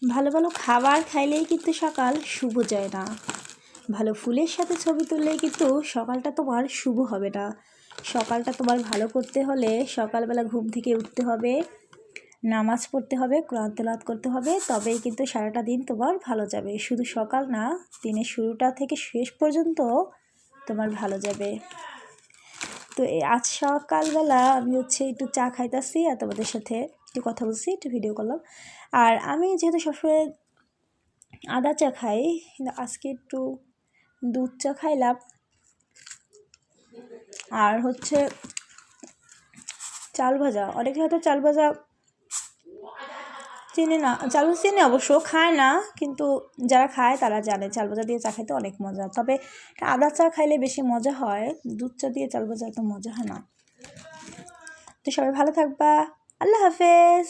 ভালো ভালো খাবার খাইলেই কিন্তু সকাল শুভ যায় না। ভালো ফুলের সাথে ছবি তুললেই কিন্তু সকালটা তোমার শুভ হবে না। সকালটা তোমার ভালো করতে হলে সকালবেলা ঘুম থেকে উঠতে হবে, নামাজ পড়তে হবে, কোরআন তেলাওয়াত করতে হবে, তবেই কিন্তু সারাটা দিন তোমার ভালো যাবে। শুধু সকাল না, দিনের শুরুটা থেকে শেষ পর্যন্ত তোমার ভালো যাবে। তো আজ সকালবেলা আমি একটু চা খাইতেছি আর তোমাদের সাথে একটু কথা বলছি, একটু ভিডিও করলাম। আর আমি যেহেতু সবসময় আদা চা খাই, কিন্তু আজকে একটু দুধ চা খাইলাম। আর চাল ভাজা, অনেকে হয়তো চাল ভাজা চিনে না, চাল ভাজা চিনে অবশ্য, খায় না, কিন্তু যারা খায় তারা জানে চাল ভাজা দিয়ে চা খাইতে অনেক মজা। তবে আদা চা খাইলে বেশি মজা হয়, দুধ চা দিয়ে চাল ভাজা এত মজা হয় না। তো সবাই ভালো থাকবা, আল্লাহ হাফেজ।